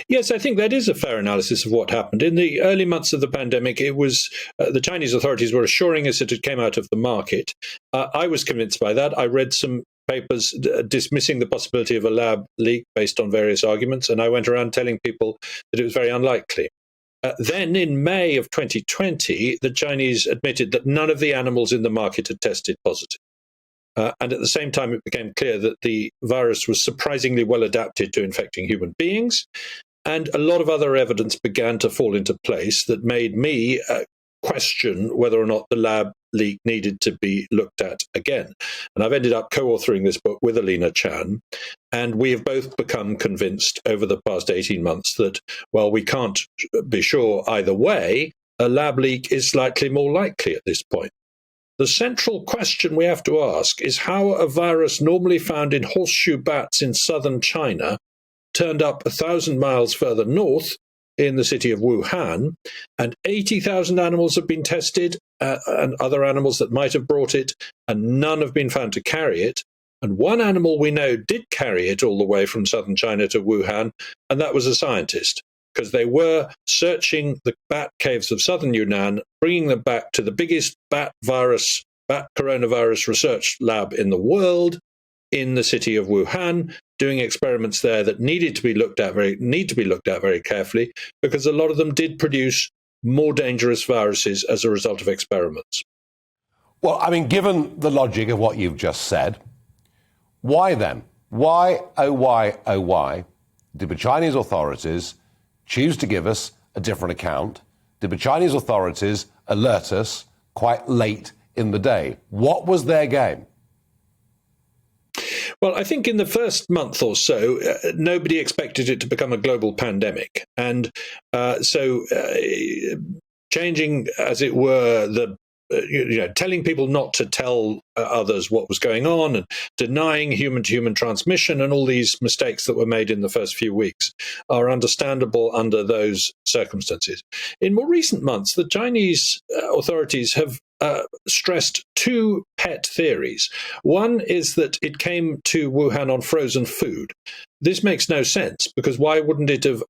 Yes, I think that is a fair analysis of what happened. In the early months of the pandemic, it was the Chinese authorities were assuring us that it came out of the market. I was convinced by that. I read some papers dismissing the possibility of a lab leak based on various arguments, and I went around telling people that it was very unlikely. Then in May of 2020, the Chinese admitted that none of the animals in the market had tested positive. And at the same time, it became clear that the virus was surprisingly well adapted to infecting human beings. And a lot of other evidence began to fall into place that made me question whether or not the lab leak needed to be looked at again. And I've ended up co-authoring this book with Alina Chan. And we have both become convinced over the past 18 months that, while we can't be sure either way, a lab leak is slightly more likely at this point. The central question we have to ask is how a virus normally found in horseshoe bats in southern China turned up 1,000 miles further north in the city of Wuhan, and 80,000 animals have been tested, and other animals that might have brought it, and none have been found to carry it. And one animal we know did carry it all the way from southern China to Wuhan, and that was a scientist, because they were searching the bat caves of southern Yunnan, bringing them back to the biggest bat coronavirus research lab in the world, in the city of Wuhan, doing experiments there that need to be looked at very carefully, because a lot of them did produce more dangerous viruses as a result of experiments. Well, I mean, given the logic of what you've just said, why then? Why did the Chinese authorities choose to give us a different account? Did the Chinese authorities alert us quite late in the day? What was their game? Well, I think in the first month or so, nobody expected it to become a global pandemic. And so changing, as it were, telling people not to tell others what was going on and denying human-to-human transmission and all these mistakes that were made in the first few weeks are understandable under those circumstances. In more recent months, the Chinese authorities have stressed two pet theories. One is that it came to Wuhan on frozen food. This makes no sense, because why wouldn't it have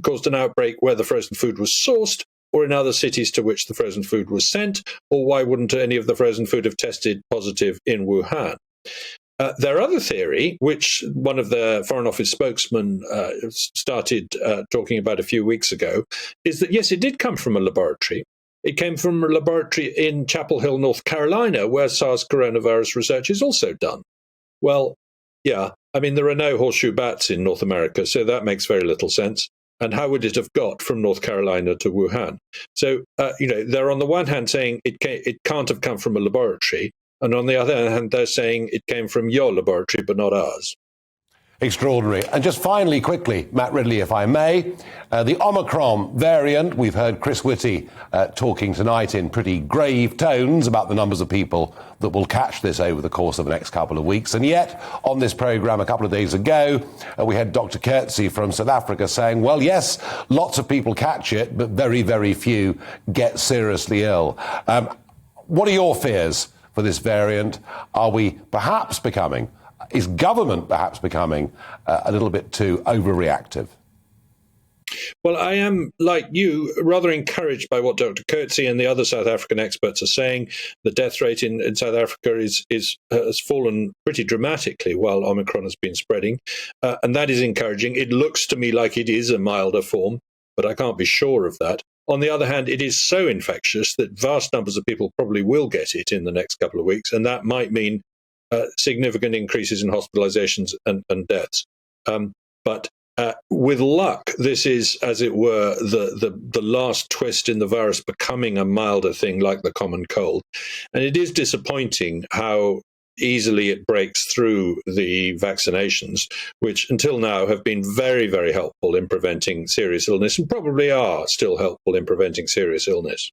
caused an outbreak where the frozen food was sourced, or in other cities to which the frozen food was sent, or why wouldn't any of the frozen food have tested positive in Wuhan? Their other theory, which one of the Foreign Office spokesmen started talking about a few weeks ago, is that yes, it did come from a laboratory. It came from a laboratory in Chapel Hill, North Carolina, where SARS coronavirus research is also done. Well, yeah, I mean, there are no horseshoe bats in North America, so that makes very little sense. And how would it have got from North Carolina to Wuhan? So, they're on the one hand saying it can't have come from a laboratory. And on the other hand, they're saying it came from your laboratory, but not ours. Extraordinary. And just finally, quickly, Matt Ridley, if I may, the Omicron variant, we've heard Chris Whitty talking tonight in pretty grave tones about the numbers of people that will catch this over the course of the next couple of weeks. And yet, on this programme a couple of days ago, we had Dr. Coetzee from South Africa saying, well, yes, lots of people catch it, but very, very few get seriously ill. What are your fears for this variant? Is government perhaps becoming a little bit too overreactive? Well, I am, like you, rather encouraged by what Dr. Coetzee and the other South African experts are saying. The death rate in South Africa has fallen pretty dramatically while Omicron has been spreading, and that is encouraging. It looks to me like it is a milder form, but I can't be sure of that. On the other hand, it is so infectious that vast numbers of people probably will get it in the next couple of weeks, and that might mean significant increases in hospitalizations and deaths. But with luck, this is, as it were, the last twist in the virus becoming a milder thing like the common cold. And it is disappointing how easily it breaks through the vaccinations, which until now have been very, very helpful in preventing serious illness and probably are still helpful in preventing serious illness.